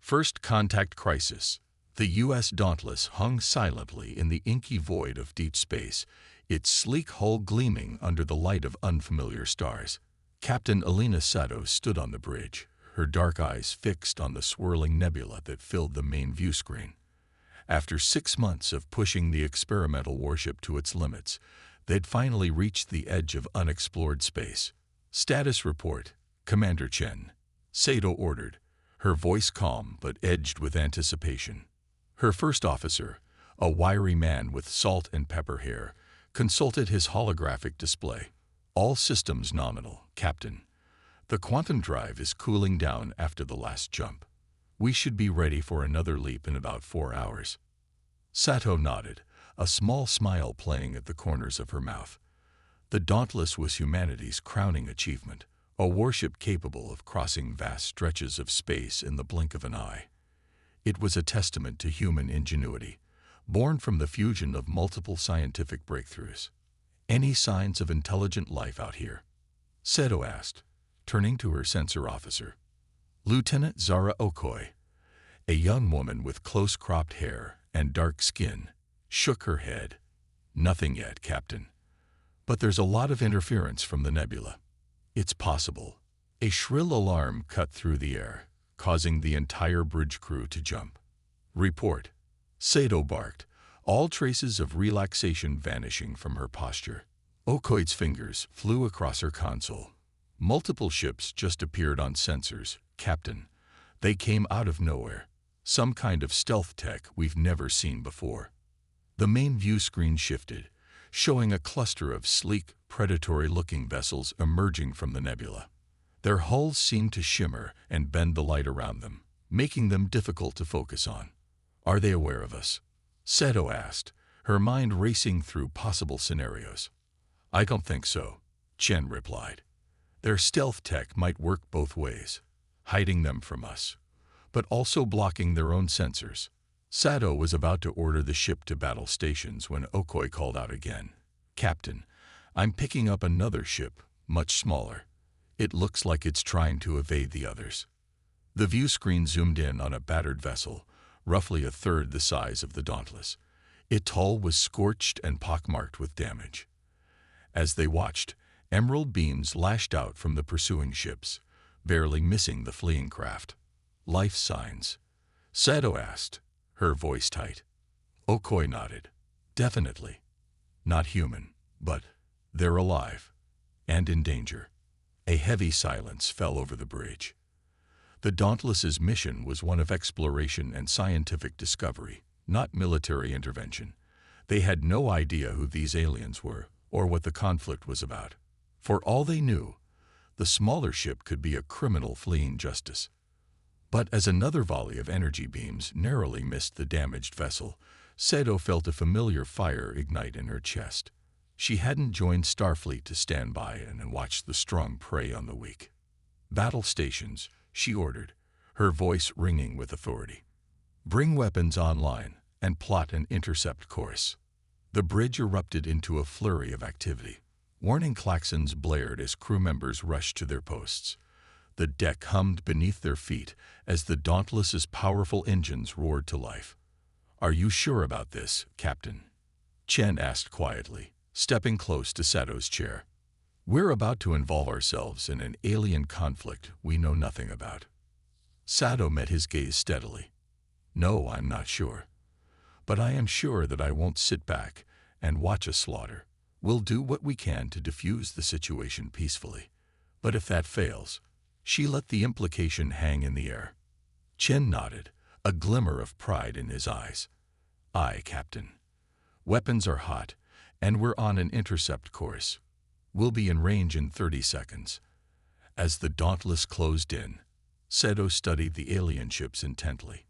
First contact crisis. The U.S. Dauntless hung silently in the inky void of deep space, its sleek hull gleaming under the light of unfamiliar stars. Captain Alina Sato stood on the bridge, her dark eyes fixed on the swirling nebula that filled the main view screen. After 6 months of pushing the experimental warship to its limits, they'd finally reached the edge of unexplored space. "Status report, Commander Chen," Sato ordered, her voice calm but edged with anticipation. Her first officer, a wiry man with salt and pepper hair, consulted his holographic display. "All systems nominal, Captain. The quantum drive is cooling down after the last jump. We should be ready for another leap in about 4 hours." Sato nodded, a small smile playing at the corners of her mouth. The Dauntless was humanity's crowning achievement, a warship capable of crossing vast stretches of space in the blink of an eye. It was a testament to human ingenuity, born from the fusion of multiple scientific breakthroughs. "Any signs of intelligent life out here?" Sato asked, turning to her sensor officer. Lieutenant Zara Okoi, a young woman with close-cropped hair and dark skin, shook her head. "Nothing yet, Captain. But there's a lot of interference from the nebula." "It's possible." A shrill alarm cut through the air, causing the entire bridge crew to jump. "Report," Sato barked, all traces of relaxation vanishing from her posture. Okoi's fingers flew across her console. "Multiple ships just appeared on sensors, Captain. They came out of nowhere. Some kind of stealth tech we've never seen before." The main view screen shifted, showing a cluster of sleek, predatory-looking vessels emerging from the nebula. Their hulls seemed to shimmer and bend the light around them, making them difficult to focus on. "Are they aware of us?" Sato asked, her mind racing through possible scenarios. "I don't think so," Chen replied. "Their stealth tech might work both ways, hiding them from us, but also blocking their own sensors." Sato was about to order the ship to battle stations when Okoi called out again. "Captain, I'm picking up another ship, much smaller. It looks like it's trying to evade the others." The view screen zoomed in on a battered vessel, roughly a third the size of the Dauntless. Its hull was scorched and pockmarked with damage. As they watched, emerald beams lashed out from the pursuing ships, barely missing the fleeing craft. "Life signs?" Sato asked, her voice tight. Okoi nodded. "Definitely. Not human, but they're alive. And in danger." A heavy silence fell over the bridge. The Dauntless's mission was one of exploration and scientific discovery, not military intervention. They had no idea who these aliens were or what the conflict was about. For all they knew, the smaller ship could be a criminal fleeing justice. But as another volley of energy beams narrowly missed the damaged vessel, Sato felt a familiar fire ignite in her chest. She hadn't joined Starfleet to stand by and watch the strong prey on the weak. "Battle stations," she ordered, her voice ringing with authority. "Bring weapons online and plot an intercept course." The bridge erupted into a flurry of activity. Warning klaxons blared as crew members rushed to their posts. The deck hummed beneath their feet as the Dauntless's powerful engines roared to life. "Are you sure about this, Captain?" Chen asked quietly, stepping close to Sato's chair. "We're about to involve ourselves in an alien conflict we know nothing about." Sato met his gaze steadily. "No, I'm not sure. But I am sure that I won't sit back and watch a slaughter. We'll do what we can to defuse the situation peacefully. But if that fails..." She let the implication hang in the air. Chen nodded, a glimmer of pride in his eyes. "Aye, Captain. Weapons are hot, and we're on an intercept course. We'll be in range in 30 seconds. As the Dauntless closed in, Sato studied the alien ships intently.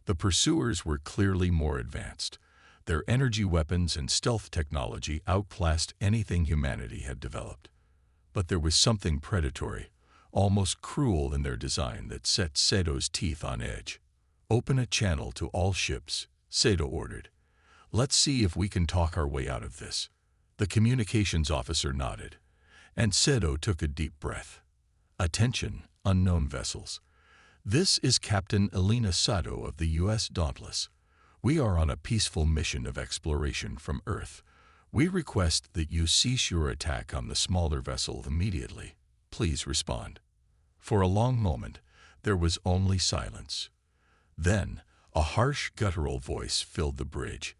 The pursuers were clearly more advanced. Their energy weapons and stealth technology outclassed anything humanity had developed. But there was something predatory, almost cruel in their design that set Sato's teeth on edge. "Open a channel to all ships," Sato ordered. "Let's see if we can talk our way out of this." The communications officer nodded, and Sato took a deep breath. "Attention, unknown vessels. This is Captain Elena Sato of the U.S. Dauntless. We are on a peaceful mission of exploration from Earth. We request that you cease your attack on the smaller vessel immediately. Please respond." For a long moment, there was only silence. Then, a harsh guttural voice filled the bridge,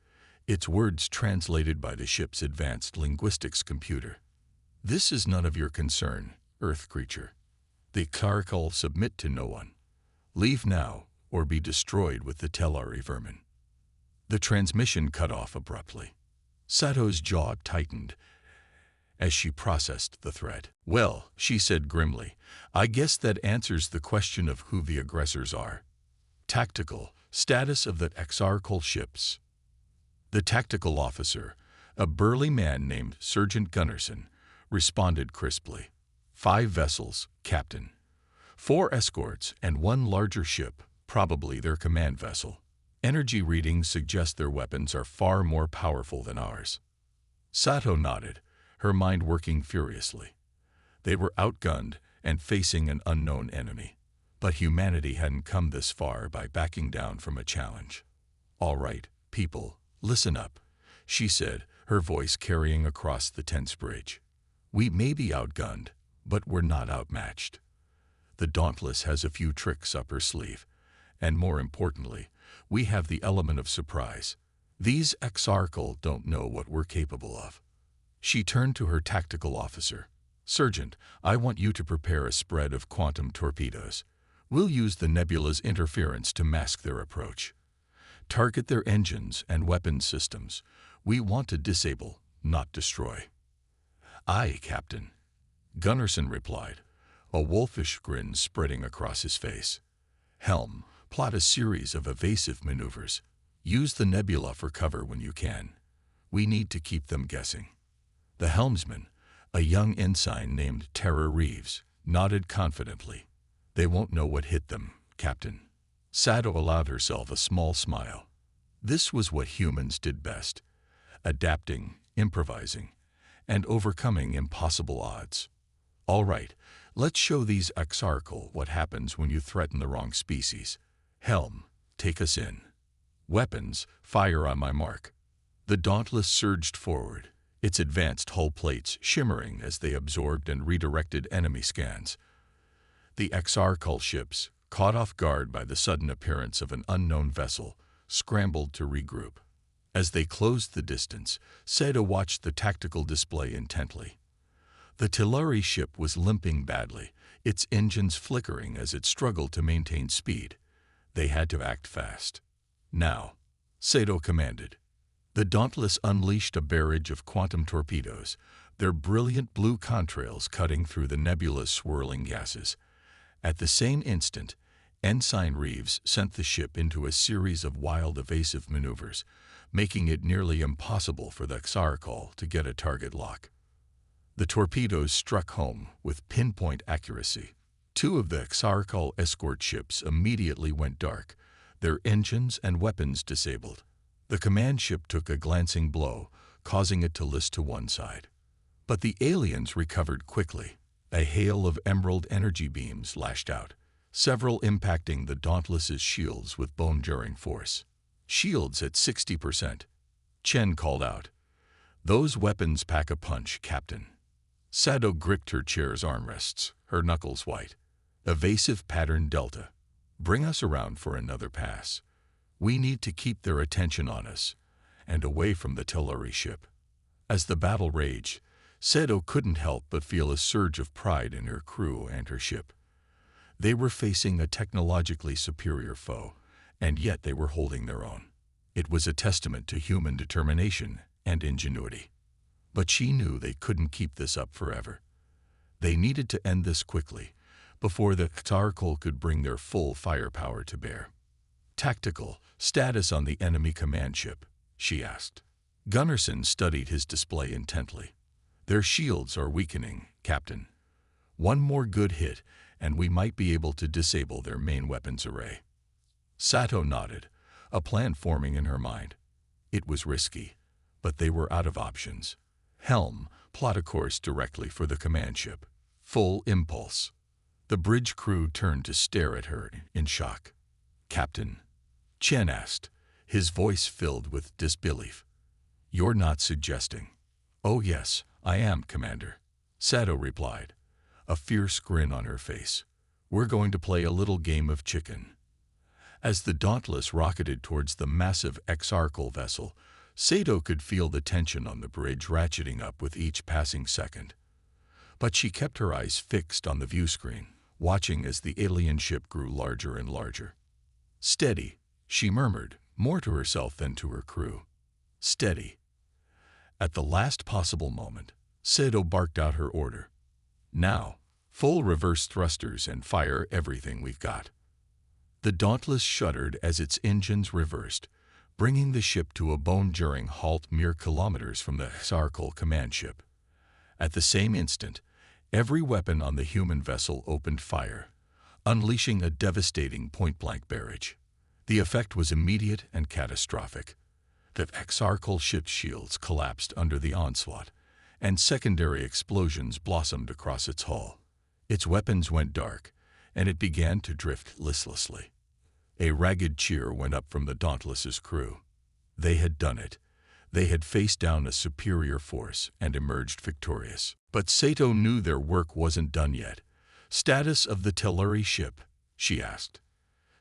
its words translated by the ship's advanced linguistics computer. "This is none of your concern, Earth creature. The Caracal submit to no one. Leave now, or be destroyed with the Telari vermin." The transmission cut off abruptly. Sato's jaw tightened as she processed the threat. "Well," she said grimly, "I guess that answers the question of who the aggressors are. Tactical status of the Exarchal ships." The tactical officer, a burly man named Sergeant Gunnarsson, responded crisply. "5 vessels, Captain. 4 escorts and 1 larger ship, probably their command vessel. Energy readings suggest their weapons are far more powerful than ours." Sato nodded, her mind working furiously. They were outgunned and facing an unknown enemy. But humanity hadn't come this far by backing down from a challenge. "All right, people, listen up," she said, her voice carrying across the tense bridge. "We may be outgunned, but we're not outmatched. The Dauntless has a few tricks up her sleeve, and more importantly, we have the element of surprise. These Exarchal don't know what we're capable of." She turned to her tactical officer. "Sergeant, I want you to prepare a spread of quantum torpedoes. We'll use the nebula's interference to mask their approach. Target their engines and weapons systems. We want to disable, not destroy." "Aye, Captain," Gunnarsson replied, a wolfish grin spreading across his face. "Helm, plot a series of evasive maneuvers. Use the nebula for cover when you can. We need to keep them guessing." The helmsman, a young ensign named Tara Reeves, nodded confidently. "They won't know what hit them, Captain." Sato allowed herself a small smile. This was what humans did best: adapting, improvising, and overcoming impossible odds. "All right, let's show these Exarchal what happens when you threaten the wrong species. Helm, take us in. Weapons, fire on my mark." The Dauntless surged forward, its advanced hull plates shimmering as they absorbed and redirected enemy scans. The Exarchal ships, caught off guard by the sudden appearance of an unknown vessel, scrambled to regroup. As they closed the distance, Sato watched the tactical display intently. The Telari ship was limping badly, its engines flickering as it struggled to maintain speed. They had to act fast. "Now," Sato commanded. The Dauntless unleashed a barrage of quantum torpedoes, their brilliant blue contrails cutting through the nebula's swirling gases. At the same instant, Ensign Reeves sent the ship into a series of wild evasive maneuvers, making it nearly impossible for the Exarchal to get a target lock. The torpedoes struck home with pinpoint accuracy. 2 of the Exarchal escort ships immediately went dark, their engines and weapons disabled. The command ship took a glancing blow, causing it to list to one side. But the aliens recovered quickly. A hail of emerald energy beams lashed out, several impacting the Dauntless's shields with bone-jarring force. "Shields at 60%. Chen called out. "Those weapons pack a punch, Captain." Sato gripped her chair's armrests, her knuckles white. "Evasive pattern Delta. Bring us around for another pass. We need to keep their attention on us, and away from the Telari ship." As the battle raged, Sato couldn't help but feel a surge of pride in her crew and her ship. They were facing a technologically superior foe, and yet they were holding their own. It was a testament to human determination and ingenuity. But she knew they couldn't keep this up forever. They needed to end this quickly, before the Exarchal could bring their full firepower to bear. "Tactical status on the enemy command ship?" she asked. Gunnarsson studied his display intently. "Their shields are weakening, Captain. One more good hit, and we might be able to disable their main weapons array." Sato nodded, a plan forming in her mind. It was risky, but they were out of options. "Helm, plot a course directly for the command ship. Full impulse." The bridge crew turned to stare at her in shock. "Captain?" Chen asked, his voice filled with disbelief. "You're not suggesting?" "Oh yes, I am, Commander," Sato replied, a fierce grin on her face. "We're going to play a little game of chicken." As the Dauntless rocketed towards the massive exarchal vessel, Sato could feel the tension on the bridge ratcheting up with each passing second. But she kept her eyes fixed on the viewscreen, watching as the alien ship grew larger and larger. "Steady," she murmured, more to herself than to her crew. "Steady." At the last possible moment, Sato barked out her order. "Now, full reverse thrusters and fire everything we've got." The Dauntless shuddered as its engines reversed, bringing the ship to a bone-jarring halt mere kilometers from the exarchal command ship. At the same instant, every weapon on the human vessel opened fire, unleashing a devastating point-blank barrage. The effect was immediate and catastrophic. The exarchal ship's shields collapsed under the onslaught, and secondary explosions blossomed across its hull. Its weapons went dark, and it began to drift listlessly. A ragged cheer went up from the Dauntless's crew. They had done it. They had faced down a superior force and emerged victorious. But Sato knew their work wasn't done yet. "Status of the Telluri ship?" she asked.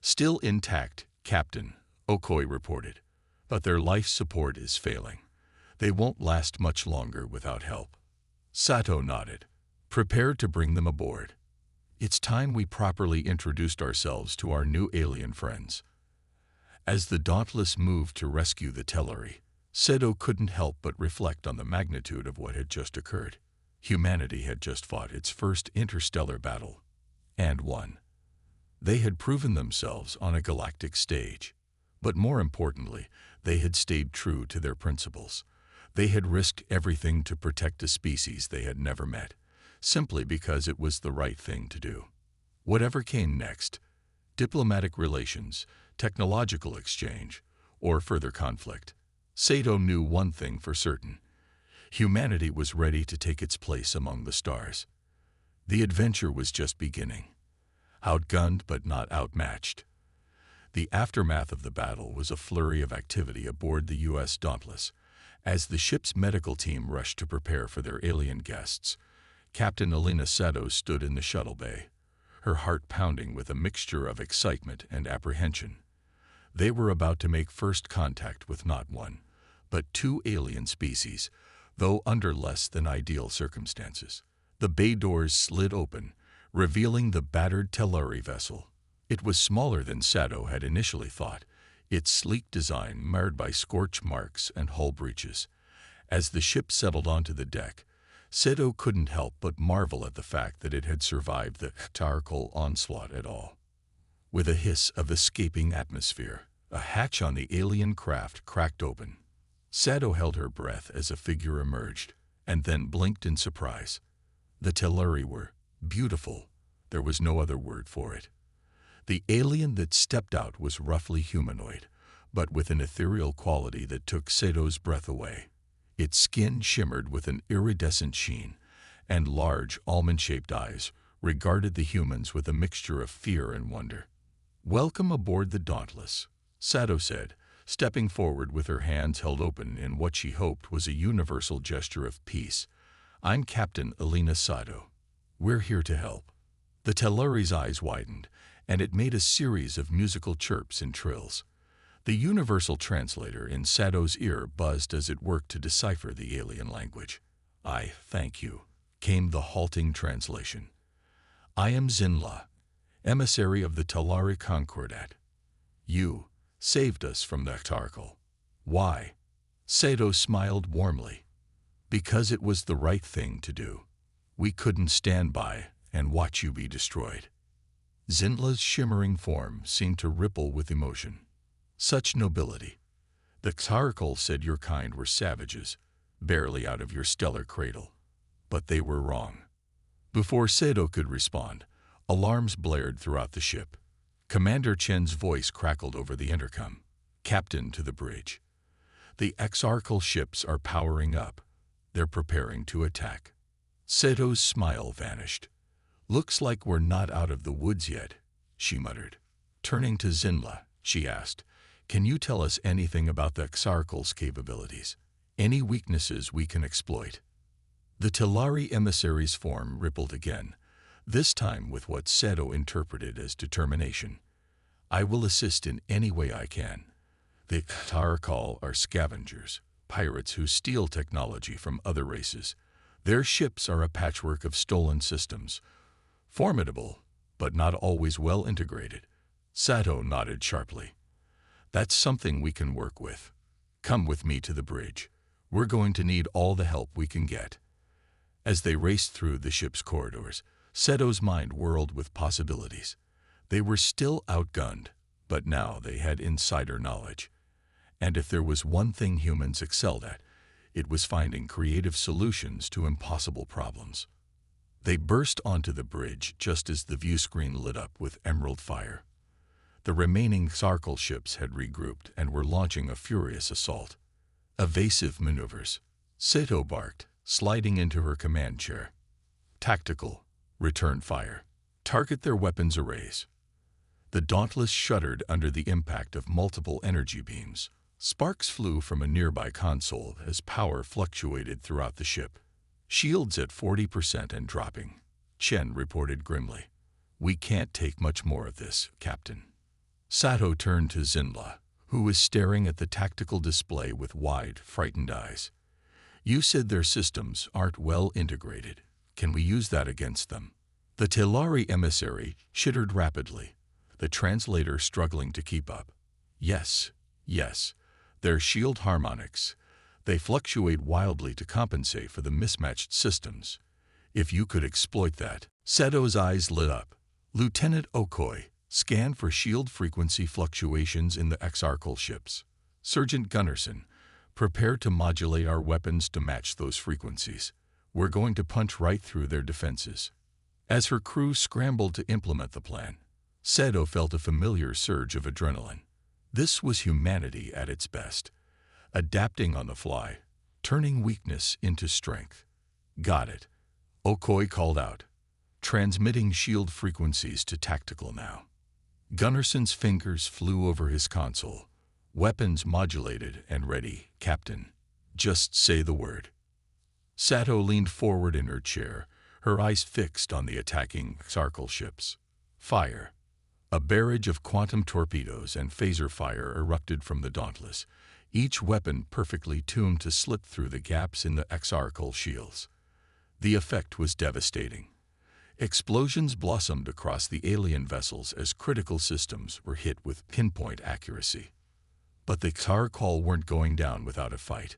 "Still intact, Captain," Okoi reported. "But their life support is failing. They won't last much longer without help." Sato nodded, prepared to bring them aboard. It's time we properly introduced ourselves to our new alien friends. As the Dauntless moved to rescue the Telluri, Sato couldn't help but reflect on the magnitude of what had just occurred. Humanity had just fought its first interstellar battle, and won. They had proven themselves on a galactic stage. But more importantly, they had stayed true to their principles. They had risked everything to protect a species they had never met, simply because it was the right thing to do. Whatever came next, diplomatic relations, technological exchange, or further conflict, Sato knew one thing for certain. Humanity was ready to take its place among the stars. The adventure was just beginning. Outgunned but not outmatched. The aftermath of the battle was a flurry of activity aboard the U.S. Dauntless. As the ship's medical team rushed to prepare for their alien guests, Captain Alina Sato stood in the shuttle bay, her heart pounding with a mixture of excitement and apprehension. They were about to make first contact with not one, but two alien species, though under less than ideal circumstances. The bay doors slid open, revealing the battered Telluri vessel. It was smaller than Sato had initially thought, its sleek design marred by scorch marks and hull breaches. As the ship settled onto the deck, Sato couldn't help but marvel at the fact that it had survived the exarchal onslaught at all. With a hiss of escaping atmosphere, a hatch on the alien craft cracked open. Sato held her breath as a figure emerged, and then blinked in surprise. The Telluri were beautiful. There was no other word for it. The alien that stepped out was roughly humanoid, but with an ethereal quality that took Sato's breath away. Its skin shimmered with an iridescent sheen, and large, almond-shaped eyes regarded the humans with a mixture of fear and wonder. "Welcome aboard the Dauntless," Sato said, stepping forward with her hands held open in what she hoped was a universal gesture of peace. "I'm Captain Alina Sato. We're here to help." The Telluri's eyes widened, and it made a series of musical chirps and trills. The universal translator in Sato's ear buzzed as it worked to decipher the alien language. "I thank you," came the halting translation. "I am Zinla, emissary of the Telluri Concordat. You saved us from the exarchal." "Why?" Sato smiled warmly. "Because it was the right thing to do. We couldn't stand by and watch you be destroyed." Zinla's shimmering form seemed to ripple with emotion. "Such nobility. The exarchal said your kind were savages, barely out of your stellar cradle. But they were wrong." Before Sato could respond, alarms blared throughout the ship. Commander Chen's voice crackled over the intercom. "Captain, to the bridge. The exarchal ships are powering up. They're preparing to attack." Sato's smile vanished. Looks like we're not out of the woods yet, she muttered. Turning to Zinla, she asked, can you tell us anything about the Xarcal's capabilities? Any weaknesses we can exploit? The Telari emissary's form rippled again, this time with what Seto interpreted as determination. I will assist in any way I can. The Xarcal are scavengers, pirates who steal technology from other races. Their ships are a patchwork of stolen systems. Formidable, but not always well integrated. Sato nodded sharply. That's something we can work with. Come with me to the bridge. We're going to need all the help we can get. As they raced through the ship's corridors, Seto's mind whirled with possibilities. They were still outgunned, but now they had insider knowledge. And if there was one thing humans excelled at, it was finding creative solutions to impossible problems. They burst onto the bridge just as the view screen lit up with emerald fire. The remaining Xarcal ships had regrouped and were launching a furious assault. Evasive maneuvers, Seto barked, sliding into her command chair. Tactical, return fire. Target their weapons arrays. The Dauntless shuddered under the impact of multiple energy beams. Sparks flew from a nearby console as power fluctuated throughout the ship. Shields at 40% and dropping, Chen reported grimly. We can't take much more of this, Captain. Sato turned to Zinla, who was staring at the tactical display with wide, frightened eyes. You said their systems aren't well integrated. Can we use that against them? The Telari emissary shittered rapidly, the translator struggling to keep up. Yes. They're shield harmonics. They fluctuate wildly to compensate for the mismatched systems. If you could exploit that. Seto's eyes lit up. Lieutenant Okoi, scan for shield frequency fluctuations in the Xarcal ships. Sergeant Gunnarsson, prepare to modulate our weapons to match those frequencies. We're going to punch right through their defenses. As her crew scrambled to implement the plan, Seto felt a familiar surge of adrenaline. This was humanity at its best, adapting on the fly, turning weakness into strength. Got it, Okoi called out, transmitting shield frequencies to tactical now. Gunnarsson's fingers flew over his console. Weapons modulated and ready, Captain. Just say the word. Sato leaned forward in her chair, her eyes fixed on the attacking Xarcal ships. Fire. A barrage of quantum torpedoes and phaser fire erupted from the Dauntless, each weapon perfectly tuned to slip through the gaps in the Xarcal shields. The effect was devastating. Explosions blossomed across the alien vessels as critical systems were hit with pinpoint accuracy. But the Xarcal weren't going down without a fight.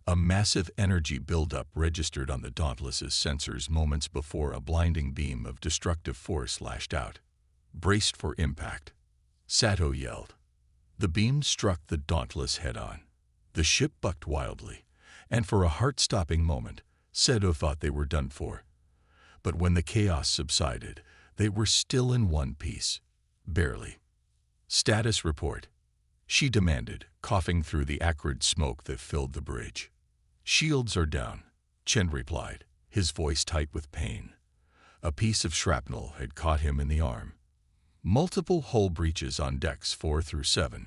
A massive energy buildup registered on the Dauntless's sensors moments before a blinding beam of destructive force lashed out. Braced for impact, Sato yelled. The beam struck the Dauntless head-on. The ship bucked wildly, and for a heart-stopping moment, Seto thought they were done for. But when the chaos subsided, they were still in one piece. Barely. Status report, she demanded, coughing through the acrid smoke that filled the bridge. Shields are down, Chen replied, his voice tight with pain. A piece of shrapnel had caught him in the arm. Multiple hull breaches on decks 4 through 7.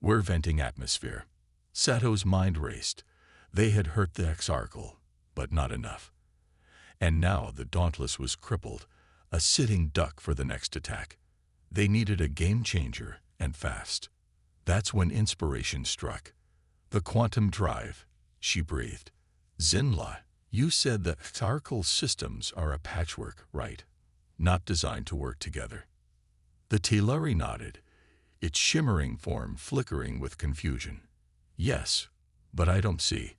We're venting atmosphere. Sato's mind raced. They had hurt the Xarcal, but not enough. And now the Dauntless was crippled, a sitting duck for the next attack. They needed a game-changer, and fast. That's when inspiration struck. The quantum drive, she breathed. Zinla, you said the Xarcal systems are a patchwork, right? Not designed to work together. The Telari nodded, its shimmering form flickering with confusion. Yes, but I don't see.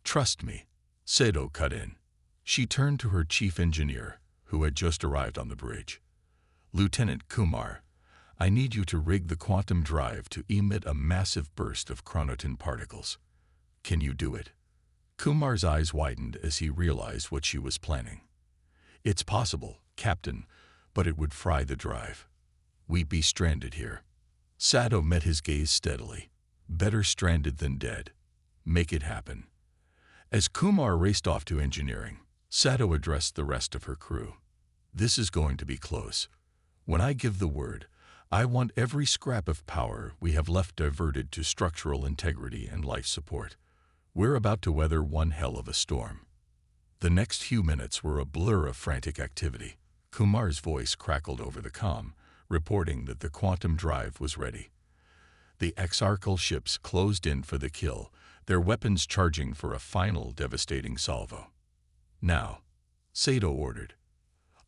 Trust me, Seto cut in. She turned to her chief engineer, who had just arrived on the bridge. Lieutenant Kumar, I need you to rig the quantum drive to emit a massive burst of chronoton particles. Can you do it? Kumar's eyes widened as he realized what she was planning. It's possible, Captain, but it would fry the drive. We'd be stranded here. Sato met his gaze steadily. Better stranded than dead. Make it happen. As Kumar raced off to engineering, Sato addressed the rest of her crew. This is going to be close. When I give the word, I want every scrap of power we have left diverted to structural integrity and life support. We're about to weather one hell of a storm." The next few minutes were a blur of frantic activity. Kumar's voice crackled over the comm, reporting that the quantum drive was ready. The exarchal ships closed in for the kill, their weapons charging for a final devastating salvo. "Now," Sato ordered.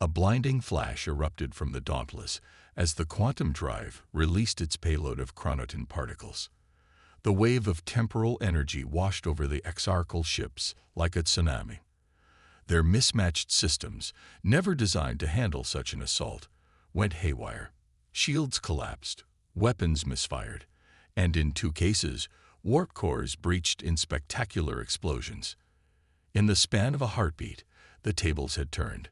A blinding flash erupted from the Dauntless as the quantum drive released its payload of chronoton particles. The wave of temporal energy washed over the exarchal ships like a tsunami. Their mismatched systems, never designed to handle such an assault, went haywire. Shields collapsed, weapons misfired, and in 2 cases, warp cores breached in spectacular explosions. In the span of a heartbeat, the tables had turned.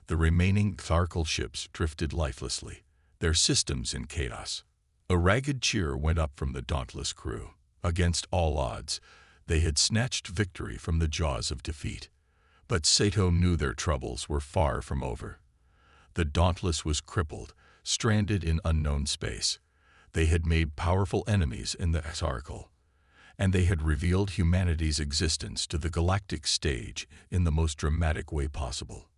The remaining exarchal ships drifted lifelessly, their systems in chaos. A ragged cheer went up from the dauntless crew. Against all odds, they had snatched victory from the jaws of defeat. But Sato knew their troubles were far from over. The Dauntless was crippled, stranded in unknown space. They had made powerful enemies in the exarchal, and they had revealed humanity's existence to the galactic stage in the most dramatic way possible.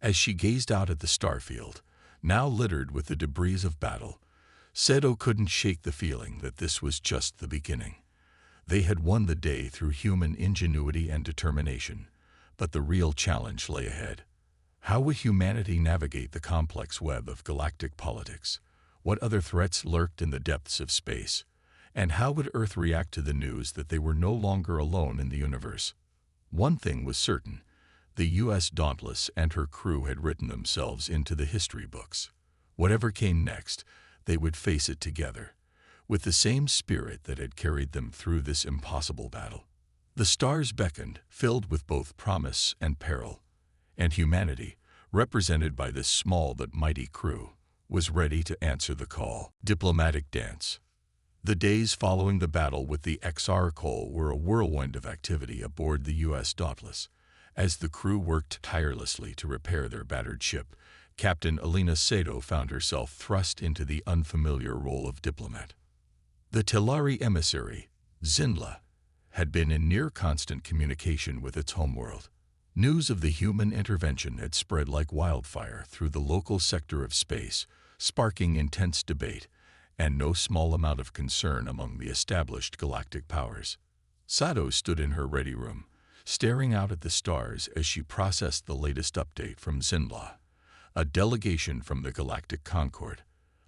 As she gazed out at the starfield, now littered with the debris of battle, Sato couldn't shake the feeling that this was just the beginning. They had won the day through human ingenuity and determination, but the real challenge lay ahead. How would humanity navigate the complex web of galactic politics? What other threats lurked in the depths of space? And how would Earth react to the news that they were no longer alone in the universe? One thing was certain: the U.S. Dauntless and her crew had written themselves into the history books. Whatever came next, they would face it together, with the same spirit that had carried them through this impossible battle. The stars beckoned, filled with both promise and peril, and humanity, represented by this small but mighty crew, was ready to answer the call. Diplomatic dance. The days following the battle with the exarchal were a whirlwind of activity aboard the U.S. Dauntless. As the crew worked tirelessly to repair their battered ship, Captain Alina Sato found herself thrust into the unfamiliar role of diplomat. The Telari emissary, Zinla, had been in near-constant communication with its homeworld. News of the human intervention had spread like wildfire through the local sector of space, sparking intense debate and no small amount of concern among the established galactic powers. Sato stood in her ready room, staring out at the stars as she processed the latest update from Zinla. A delegation from the Galactic Concord,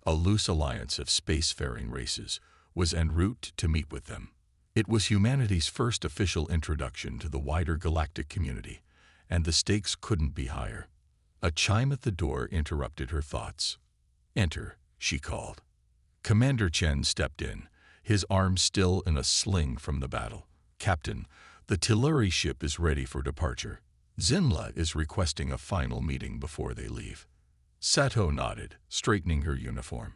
a loose alliance of spacefaring races, was en route to meet with them. It was humanity's first official introduction to the wider galactic community, and the stakes couldn't be higher. A chime at the door interrupted her thoughts. "Enter," she called. Commander Chen stepped in, his arm still in a sling from the battle. "Captain, the Telluri ship is ready for departure. Zinla is requesting a final meeting before they leave." Sato nodded, straightening her uniform.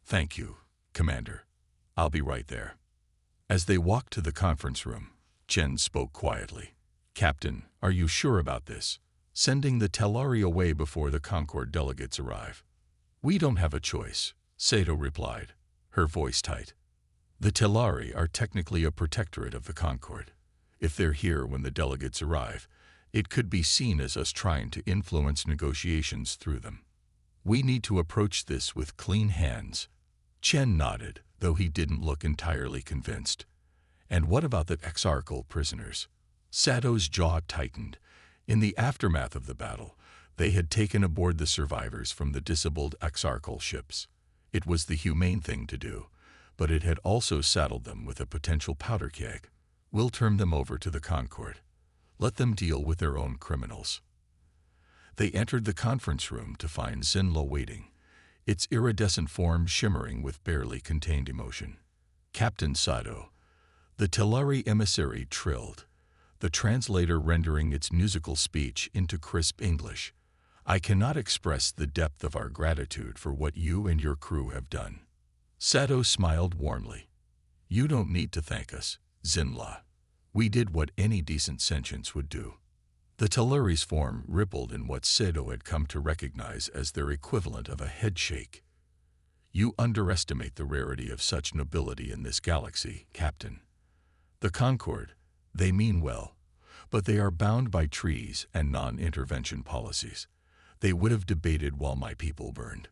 "Thank you, Commander. I'll be right there." As they walked to the conference room, Chen spoke quietly. "Captain, are you sure about this? Sending the Telluri away before the Concord delegates arrive?" "We don't have a choice," Sato replied, her voice tight. "The Telluri are technically a protectorate of the Concord. If they're here when the delegates arrive, it could be seen as us trying to influence negotiations through them. We need to approach this with clean hands." Chen nodded, though he didn't look entirely convinced. "And what about the exarchal prisoners?" Sato's jaw tightened. In the aftermath of the battle, they had taken aboard the survivors from the disabled exarchal ships. It was the humane thing to do, but it had also saddled them with a potential powder keg. "We'll turn them over to the Concord. Let them deal with their own criminals." They entered the conference room to find Zinla waiting, its iridescent form shimmering with barely contained emotion. "Captain Sato," the Telluri emissary trilled, the translator rendering its musical speech into crisp English. "I cannot express the depth of our gratitude for what you and your crew have done." Sato smiled warmly. "You don't need to thank us, Zinla. We did what any decent sentience would do." The Telluri's form rippled in what Sado had come to recognize as their equivalent of a headshake. "You underestimate the rarity of such nobility in this galaxy, Captain. The Concord, they mean well, but they are bound by treaties and non-intervention policies. They would have debated while my people burned."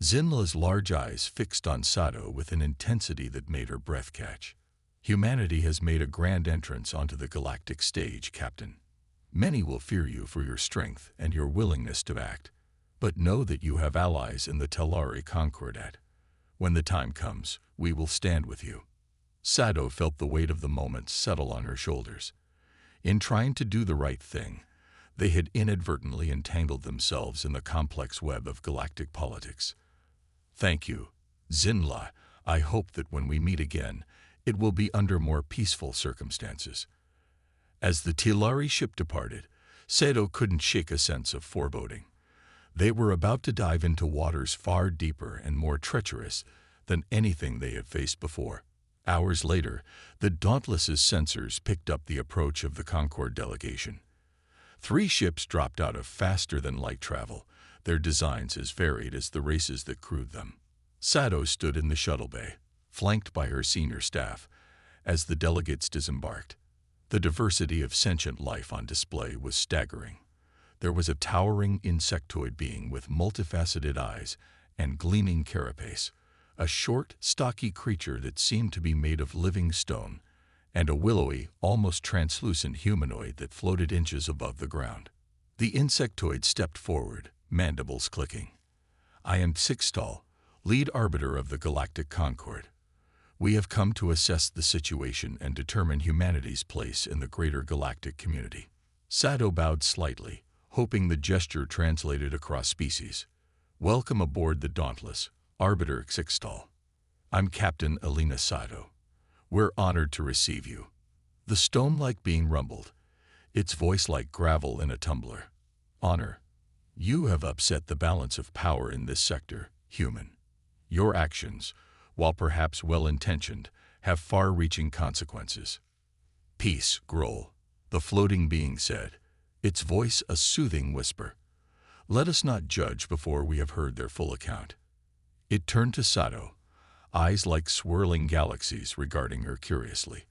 Zinla's large eyes fixed on Sado with an intensity that made her breath catch. "Humanity has made a grand entrance onto the galactic stage, Captain. Many will fear you for your strength and your willingness to act, but know that you have allies in the Telluri Concordat. When the time comes, we will stand with you." Sado felt the weight of the moment settle on her shoulders. In trying to do the right thing, they had inadvertently entangled themselves in the complex web of galactic politics. "Thank you, Zinla. I hope that when we meet again, it will be under more peaceful circumstances." As the Telluri ship departed, Sado couldn't shake a sense of foreboding. They were about to dive into waters far deeper and more treacherous than anything they had faced before. Hours later, the Dauntless's sensors picked up the approach of the Concord delegation. 3 ships dropped out of faster-than-light travel, their designs as varied as the races that crewed them. Sado stood in the shuttle bay, flanked by her senior staff, as the delegates disembarked. The diversity of sentient life on display was staggering. There was a towering insectoid being with multifaceted eyes and gleaming carapace, a short, stocky creature that seemed to be made of living stone, and a willowy, almost translucent humanoid that floated inches above the ground. The insectoid stepped forward, mandibles clicking. "I am Sixtal, lead arbiter of the Galactic Concord. We have come to assess the situation and determine humanity's place in the greater galactic community." Sado bowed slightly, hoping the gesture translated across species. "Welcome aboard the Dauntless, Arbiter Sixtal. I'm Captain Alina Sado. We're honored to receive you." The stone-like being rumbled, its voice like gravel in a tumbler. "Honor. You have upset the balance of power in this sector, human. Your actions, while perhaps well-intentioned, have far-reaching consequences." "Peace, Groll," the floating being said, its voice a soothing whisper. "Let us not judge before we have heard their full account." It turned to Sado, eyes like swirling galaxies regarding her curiously.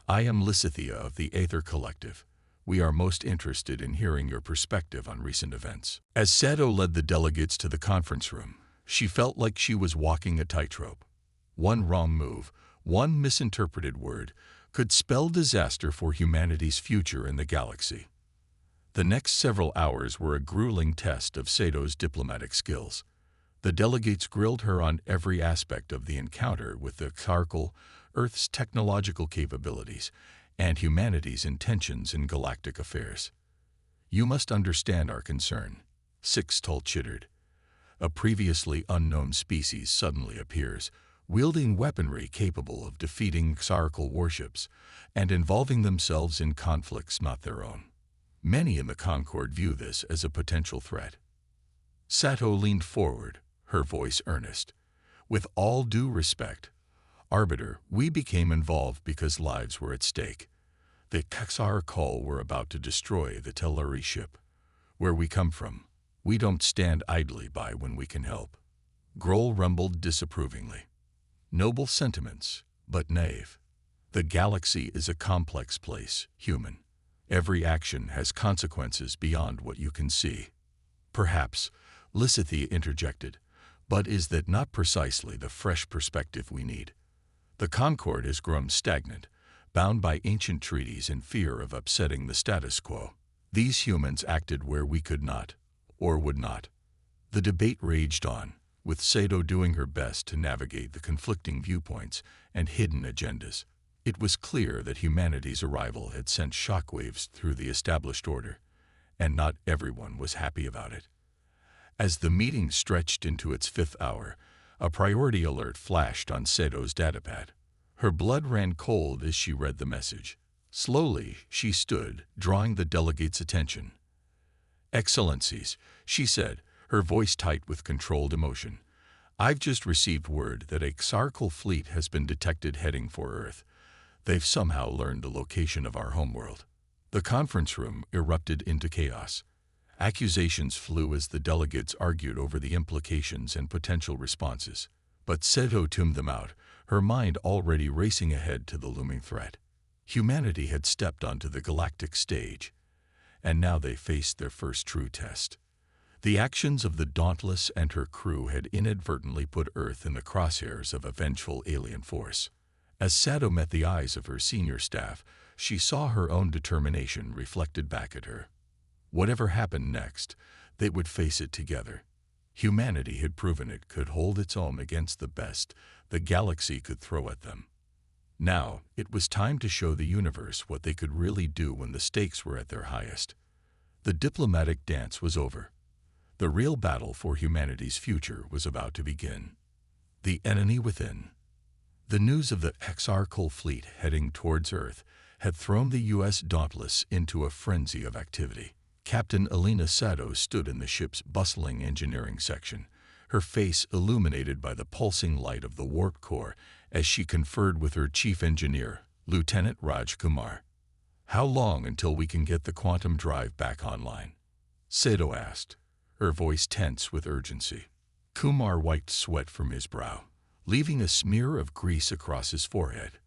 "I am Lysithea of the Aether Collective. We are most interested in hearing your perspective on recent events." As Sado led the delegates to the conference room, she felt like she was walking a tightrope. One wrong move, one misinterpreted word, could spell disaster for humanity's future in the galaxy. The next several hours were a grueling test of Sado's diplomatic skills. The delegates grilled her on every aspect of the encounter with the Xarkal, Earth's technological capabilities, and humanity's intentions in galactic affairs. "You must understand our concern," Sixtal chittered. "A previously unknown species suddenly appears, wielding weaponry capable of defeating Xarkal warships and involving themselves in conflicts not their own. Many in the Concord view this as a potential threat." Sato leaned forward, her voice earnest. "With all due respect, Arbiter, we became involved because lives were at stake. The Xarkal were about to destroy the Telluri ship. Where we come from, we don't stand idly by when we can help." Groll rumbled disapprovingly. "Noble sentiments, but naive. The galaxy is a complex place, human. Every action has consequences beyond what you can see." "Perhaps," Lysithea interjected, "but is that not precisely the fresh perspective we need? The Concord has grown stagnant, bound by ancient treaties in fear of upsetting the status quo. These humans acted where we could not, or would not." The debate raged on, with Sado doing her best to navigate the conflicting viewpoints and hidden agendas. It was clear that humanity's arrival had sent shockwaves through the established order, and not everyone was happy about it. As the meeting stretched into its 5th hour, a priority alert flashed on Sado's datapad. Her blood ran cold as she read the message. Slowly, she stood, drawing the delegate's attention. "Excellencies," she said, her voice tight with controlled emotion. "I've just received word that a Xarkal fleet has been detected heading for Earth. They've somehow learned the location of our homeworld." The conference room erupted into chaos. Accusations flew as the delegates argued over the implications and potential responses. But Seto tuned them out, her mind already racing ahead to the looming threat. Humanity had stepped onto the galactic stage, and now they faced their first true test. The actions of the Dauntless and her crew had inadvertently put Earth in the crosshairs of a vengeful alien force. As Sato met the eyes of her senior staff, she saw her own determination reflected back at her. Whatever happened next, they would face it together. Humanity had proven it could hold its own against the best the galaxy could throw at them. Now, it was time to show the universe what they could really do when the stakes were at their highest. The diplomatic dance was over. The real battle for humanity's future was about to begin. The enemy within. The news of the Exarchal fleet heading towards Earth had thrown the U.S. Dauntless into a frenzy of activity. Captain Alina Sato stood in the ship's bustling engineering section, her face illuminated by the pulsing light of the warp core as she conferred with her chief engineer, Lieutenant Raj Kumar. "How long until we can get the quantum drive back online?" Sato asked, her voice tense with urgency. Kumar wiped sweat from his brow, leaving a smear of grease across his forehead.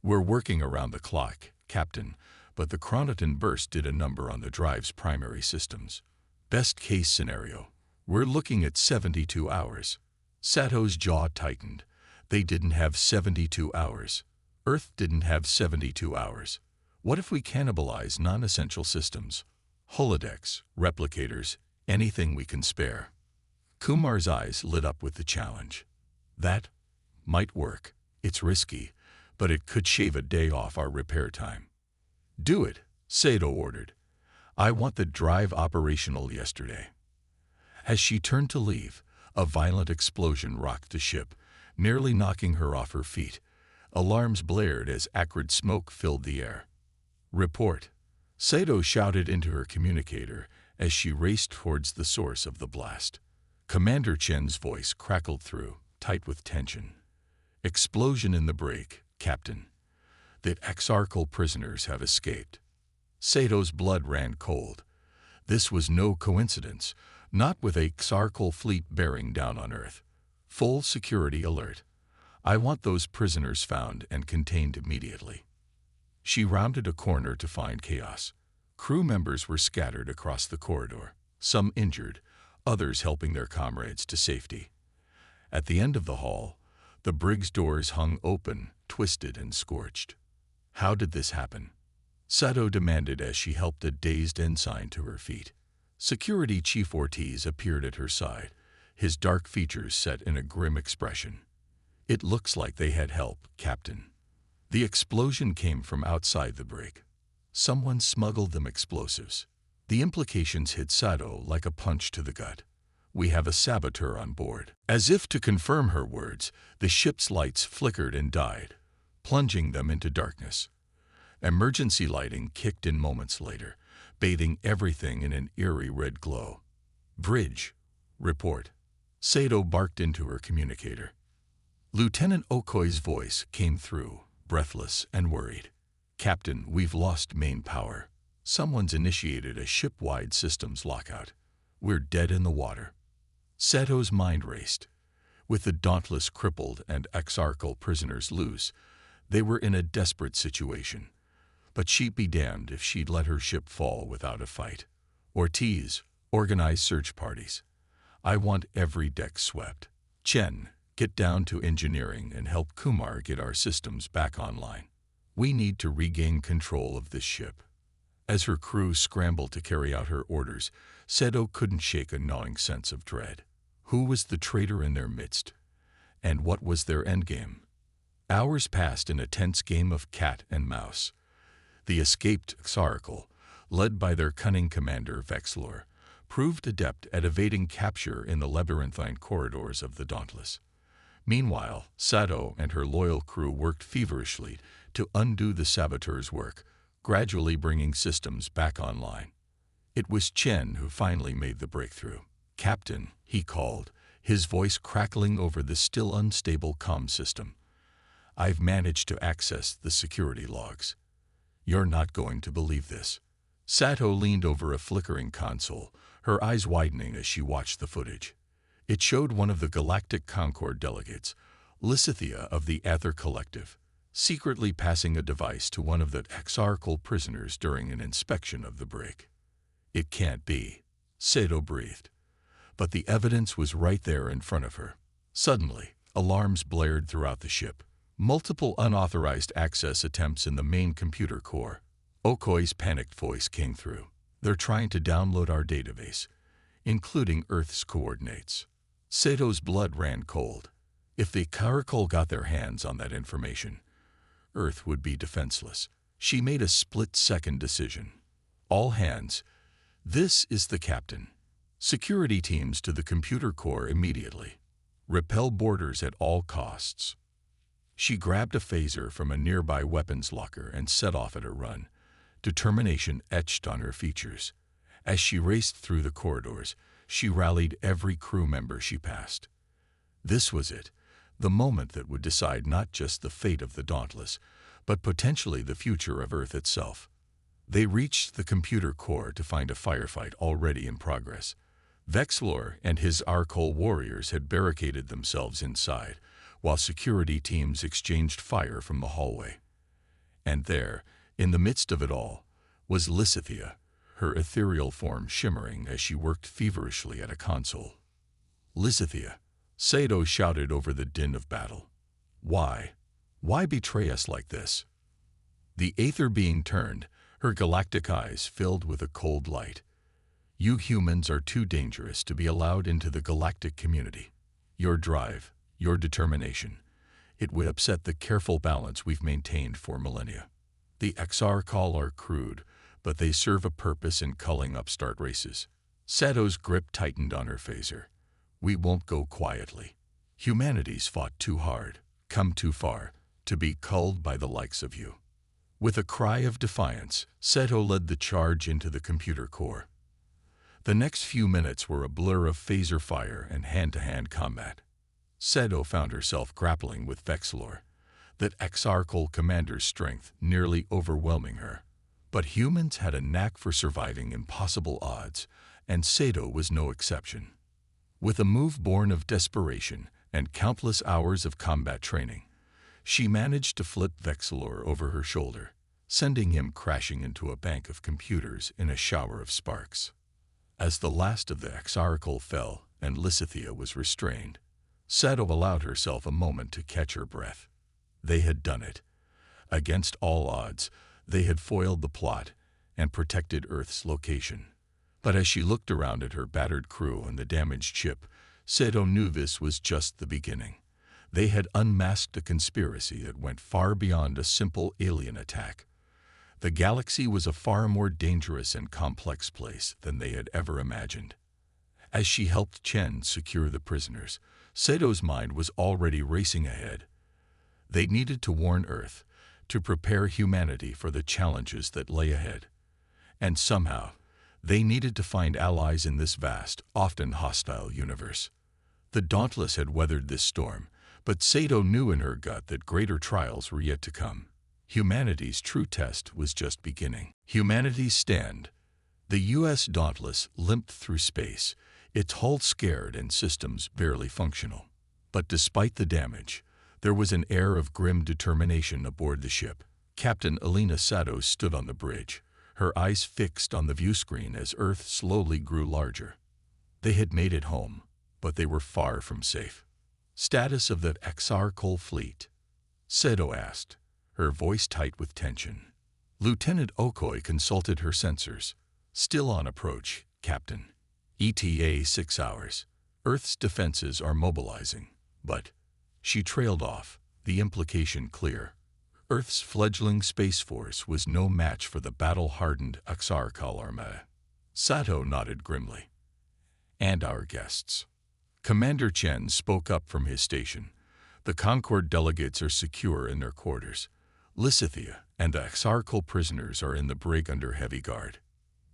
"We're working around the clock, Captain, but the chronoton burst did a number on the drive's primary systems. Best case scenario, we're looking at 72 hours. Sato's jaw tightened. They didn't have 72 hours. Earth didn't have 72 hours. What if we cannibalize non-essential systems? Holodecks, replicators, anything we can spare. Kumar's eyes lit up with the challenge. That might work. It's risky, but it could shave a day off our repair time. Do it, Sato ordered. I want the drive operational yesterday. As she turned to leave, a violent explosion rocked the ship, nearly knocking her off her feet. Alarms blared as acrid smoke filled the air. Report, Sato shouted into her communicator as she raced towards the source of the blast. Commander Chen's voice crackled through, tight with tension. Explosion in the break, Captain. The Exarchal prisoners have escaped. Sato's blood ran cold. This was no coincidence, not with a Exarchal fleet bearing down on Earth. Full security alert. I want those prisoners found and contained immediately. She rounded a corner to find chaos. Crew members were scattered across the corridor, some injured, others helping their comrades to safety. At the end of the hall, the brig's doors hung open, twisted and scorched. How did this happen? Sato demanded as she helped a dazed ensign to her feet. Security Chief Ortiz appeared at her side, his dark features set in a grim expression. It looks like they had help, Captain. The explosion came from outside the brig. Someone smuggled them explosives. The implications hit Sato like a punch to the gut. We have a saboteur on board. As if to confirm her words, the ship's lights flickered and died, plunging them into darkness. Emergency lighting kicked in moments later, bathing everything in an eerie red glow. Bridge, report. Sato barked into her communicator. Lieutenant Okoi's voice came through, breathless and worried. Captain, we've lost main power. Someone's initiated a ship-wide systems lockout. We're dead in the water. Sato's mind raced. With the Dauntless crippled and Exarchal prisoners loose, they were in a desperate situation. But she'd be damned if she'd let her ship fall without a fight. Ortiz, organize search parties. I want every deck swept. Chen, get down to engineering and help Kumar get our systems back online. We need to regain control of this ship. As her crew scrambled to carry out her orders, Sato couldn't shake a gnawing sense of dread. Who was the traitor in their midst? And what was their endgame? Hours passed in a tense game of cat and mouse. The escaped Exarchal, led by their cunning commander Vexlor, proved adept at evading capture in the labyrinthine corridors of the Dauntless. Meanwhile, Sato and her loyal crew worked feverishly to undo the saboteur's work, gradually bringing systems back online. It was Chen who finally made the breakthrough. Captain, he called, his voice crackling over the still unstable comm system. I've managed to access the security logs. You're not going to believe this. Sato leaned over a flickering console, her eyes widening as she watched the footage. It showed one of the Galactic Concord delegates, Lysithea of the Aether Collective, secretly passing a device to one of the exarchal prisoners during an inspection of the brig. It can't be, Sato breathed. But the evidence was right there in front of her. Suddenly, alarms blared throughout the ship. Multiple unauthorized access attempts in the main computer core. Okoi's panicked voice came through. They're trying to download our database, including Earth's coordinates. Sato's blood ran cold. If the Caracol got their hands on that information, Earth would be defenseless. She made a split-second decision. All hands. This is the captain. Security teams to the computer core immediately. Repel boarders at all costs. She grabbed a phaser from a nearby weapons locker and set off at a run, determination etched on her features. As she raced through the corridors, she rallied every crew member she passed. This was it, the moment that would decide not just the fate of the Dauntless, but potentially the future of Earth itself. They reached the computer core to find a firefight already in progress. Vexlor and his Arcol warriors had barricaded themselves inside, while security teams exchanged fire from the hallway. And there, in the midst of it all, was Lysithea, her ethereal form shimmering as she worked feverishly at a console. Lysithea, Sato shouted over the din of battle. Why? Why betray us like this? The aether being turned, her galactic eyes filled with a cold light. You humans are too dangerous to be allowed into the galactic community. Your drive, your determination, it would upset the careful balance we've maintained for millennia. The Exarchal are crude, but they serve a purpose in culling upstart races. Sato's grip tightened on her phaser. We won't go quietly. Humanity's fought too hard, come too far, to be culled by the likes of you. With a cry of defiance, Sato led the charge into the computer core. The next few minutes were a blur of phaser fire and hand-to-hand combat. Sato found herself grappling with Vexlor, that exarchal commander's strength nearly overwhelming her. But humans had a knack for surviving impossible odds, and Sato was no exception. With a move born of desperation and countless hours of combat training, she managed to flip Vexlor over her shoulder, sending him crashing into a bank of computers in a shower of sparks. As the last of the exarchal fell and Lysithea was restrained, Sato allowed herself a moment to catch her breath. They had done it. Against all odds, they had foiled the plot and protected Earth's location. But as she looked around at her battered crew and the damaged ship, Sato knew this was just the beginning. They had unmasked a conspiracy that went far beyond a simple alien attack. The galaxy was a far more dangerous and complex place than they had ever imagined. As she helped Chen secure the prisoners, Sato's mind was already racing ahead. They needed to warn Earth, to prepare humanity for the challenges that lay ahead. And somehow, they needed to find allies in this vast, often hostile universe. The Dauntless had weathered this storm, but Sato knew in her gut that greater trials were yet to come. Humanity's true test was just beginning. Humanity's stand. The U.S. Dauntless limped through space, its hull scared and systems barely functional. But despite the damage, there was an air of grim determination aboard the ship. Captain Alina Sato stood on the bridge, her eyes fixed on the viewscreen as Earth slowly grew larger. They had made it home, but they were far from safe. Status of the exarchal fleet? Sato asked, her voice tight with tension. Lieutenant Okoi consulted her sensors. Still on approach, Captain. ETA 6 hours. Earth's defenses are mobilizing, but... She trailed off, the implication clear. Earth's fledgling space force was no match for the battle-hardened Exarchal Armada. Sato nodded grimly. And our guests. Commander Chen spoke up from his station. The Concord delegates are secure in their quarters. Lysithea and the exarchal prisoners are in the brig under heavy guard.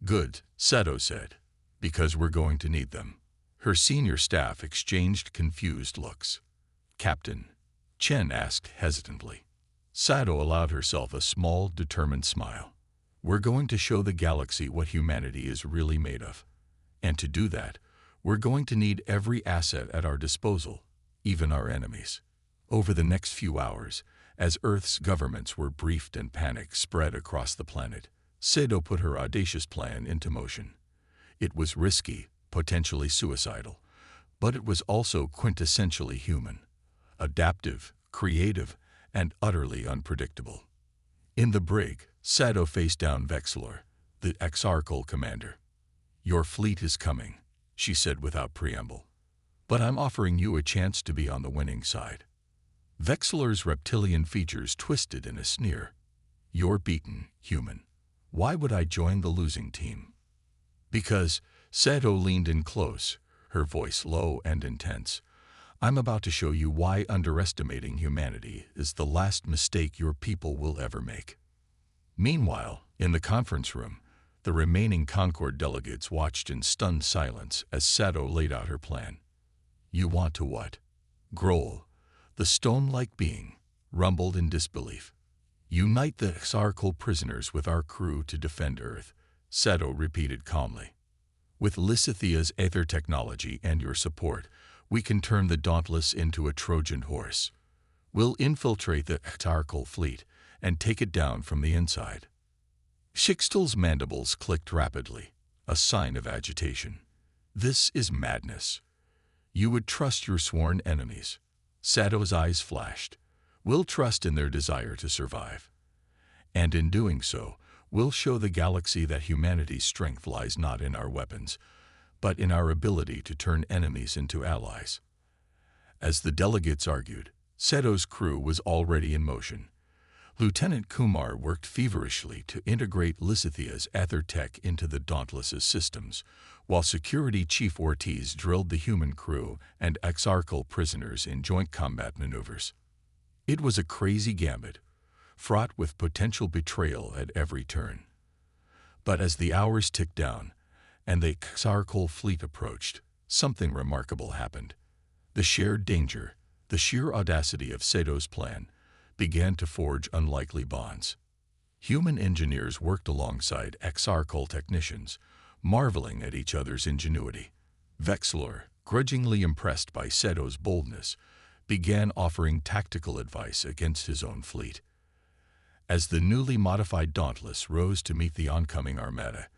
Good, Sato said, because we're going to need them. Her senior staff exchanged confused looks. Captain, Chen asked hesitantly. Sato allowed herself a small, determined smile. We're going to show the galaxy what humanity is really made of. And to do that, we're going to need every asset at our disposal, even our enemies. Over the next few hours, as Earth's governments were briefed and panic spread across the planet, Sato put her audacious plan into motion. It was risky, potentially suicidal, but it was also quintessentially human, adaptive, creative, and utterly unpredictable. In the brig, Sato faced down Vexilor, the exarchal commander. "Your fleet is coming," she said without preamble. "But I'm offering you a chance to be on the winning side." Vexilor's reptilian features twisted in a sneer. "You're beaten, human. Why would I join the losing team?" "Because," Sato leaned in close, her voice low and intense, "I'm about to show you why underestimating humanity is the last mistake your people will ever make." Meanwhile, in the conference room, the remaining Concord delegates watched in stunned silence as Sato laid out her plan. "You want to what?" Grohl, the stone-like being, rumbled in disbelief. "Unite the exarchal prisoners with our crew to defend Earth," Sato repeated calmly. "With Lysithia's aether technology and your support, we can turn the Dauntless into a Trojan horse. We'll infiltrate the exarchal fleet and take it down from the inside." Schickstal's mandibles clicked rapidly, a sign of agitation. "This is madness. You would trust your sworn enemies." Sato's eyes flashed. "We'll trust in their desire to survive. And in doing so, we'll show the galaxy that humanity's strength lies not in our weapons, but in our ability to turn enemies into allies." As the delegates argued, Sato's crew was already in motion. Lieutenant Kumar worked feverishly to integrate Lysithia's aether tech into the Dauntless's systems, while Security Chief Ortiz drilled the human crew and exarchal prisoners in joint combat maneuvers. It was a crazy gambit, fraught with potential betrayal at every turn. But as the hours ticked down and the exarchal fleet approached, something remarkable happened. The shared danger, the sheer audacity of Sato's plan, began to forge unlikely bonds. Human engineers worked alongside exarchal technicians, marveling at each other's ingenuity. Vexilor, grudgingly impressed by Sato's boldness, began offering tactical advice against his own fleet. As the newly modified Dauntless rose to meet the oncoming armada,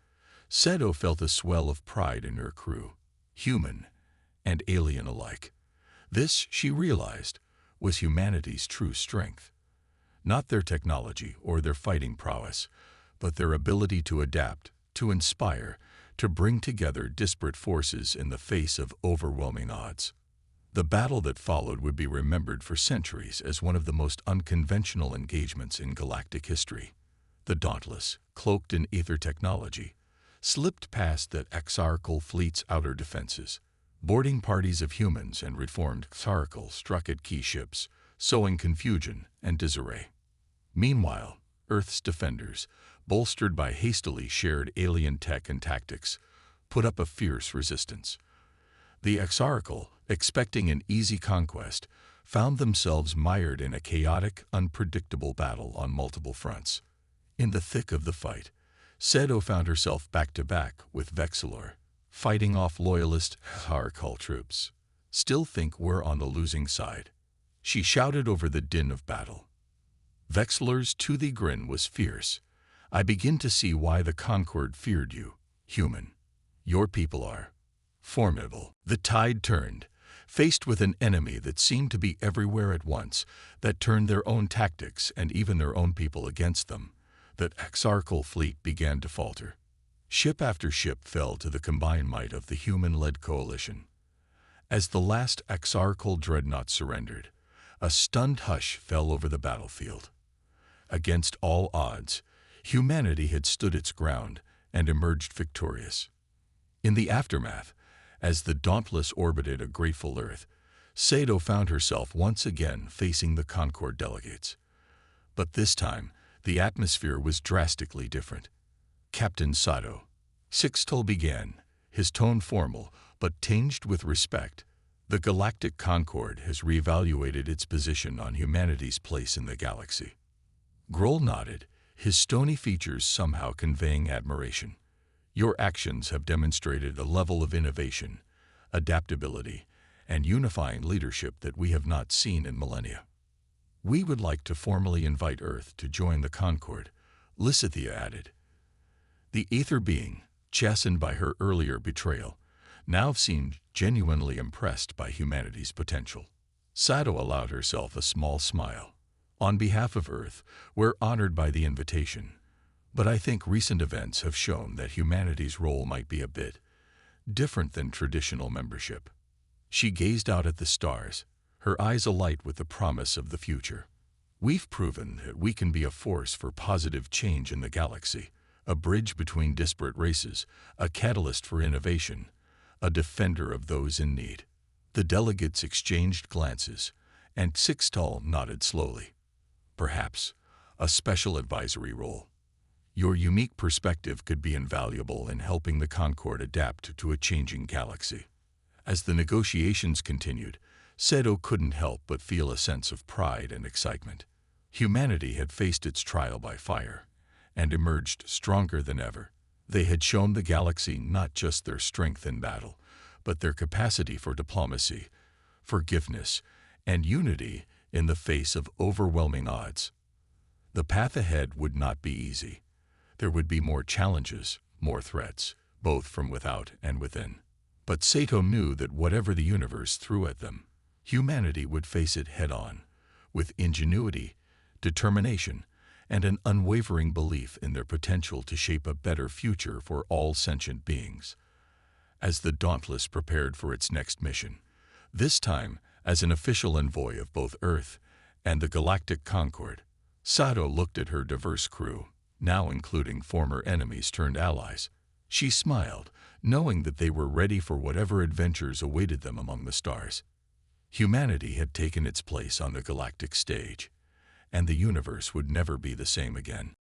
Sato felt a swell of pride in her crew, human and alien alike. This, she realized, was humanity's true strength. Not their technology or their fighting prowess, but their ability to adapt, to inspire, to bring together disparate forces in the face of overwhelming odds. The battle that followed would be remembered for centuries as one of the most unconventional engagements in galactic history. The Dauntless, cloaked in ether technology, slipped past the exarchal fleet's outer defenses. Boarding parties of humans and reformed exarchal struck at key ships, sowing confusion and disarray. Meanwhile, Earth's defenders, bolstered by hastily shared alien tech and tactics, put up a fierce resistance. The exarchal, expecting an easy conquest, found themselves mired in a chaotic, unpredictable battle on multiple fronts. In the thick of the fight, Sato found herself back-to-back with Vexilor, fighting off loyalist exarchal troops. "Still think we're on the losing side," she shouted over the din of battle. Vexilor's toothy grin was fierce. "I begin to see why the Concord feared you, human. Your people are formidable." The tide turned. Faced with an enemy that seemed to be everywhere at once, that turned their own tactics and even their own people against them, the exarchal fleet began to falter. Ship after ship fell to the combined might of the human-led coalition. As the last exarchal dreadnought surrendered, a stunned hush fell over the battlefield. Against all odds, humanity had stood its ground and emerged victorious. In the aftermath, as the Dauntless orbited a grateful Earth, Sato found herself once again facing the Concord delegates. But this time, the atmosphere was drastically different. "Captain Sato," Sixtel began, his tone formal but tinged with respect, "the Galactic Concord has reevaluated its position on humanity's place in the galaxy. Grohl nodded, his stony features somehow conveying admiration. Your actions have demonstrated a level of innovation, adaptability, and unifying leadership that we have not seen in millennia. We would like to formally invite Earth to join the Concord, Lysithea added. The Aether being, chastened by her earlier betrayal, now seemed genuinely impressed by humanity's potential. Sato allowed herself a small smile. On behalf of Earth, we're honored by the invitation, but I think recent events have shown that humanity's role might be a bit different than traditional membership. She gazed out at the stars, her eyes alight with the promise of the future. We've proven that we can be a force for positive change in the galaxy, a bridge between disparate races, a catalyst for innovation, a defender of those in need. The delegates exchanged glances, and Sixtal nodded slowly. Perhaps a special advisory role. Your unique perspective could be invaluable in helping the Concord adapt to a changing galaxy. As the negotiations continued, Seto couldn't help but feel a sense of pride and excitement. Humanity had faced its trial by fire and emerged stronger than ever. They had shown the galaxy not just their strength in battle, but their capacity for diplomacy, forgiveness, and unity in the face of overwhelming odds. The path ahead would not be easy. There would be more challenges, more threats, both from without and within. But Sato knew that whatever the universe threw at them, humanity would face it head-on, with ingenuity, determination, and an unwavering belief in their potential to shape a better future for all sentient beings. As the Dauntless prepared for its next mission, this time as an official envoy of both Earth and the Galactic Concord, Sato looked at her diverse crew, now including former enemies turned allies. She smiled, knowing that they were ready for whatever adventures awaited them among the stars. Humanity had taken its place on the galactic stage, and the universe would never be the same again.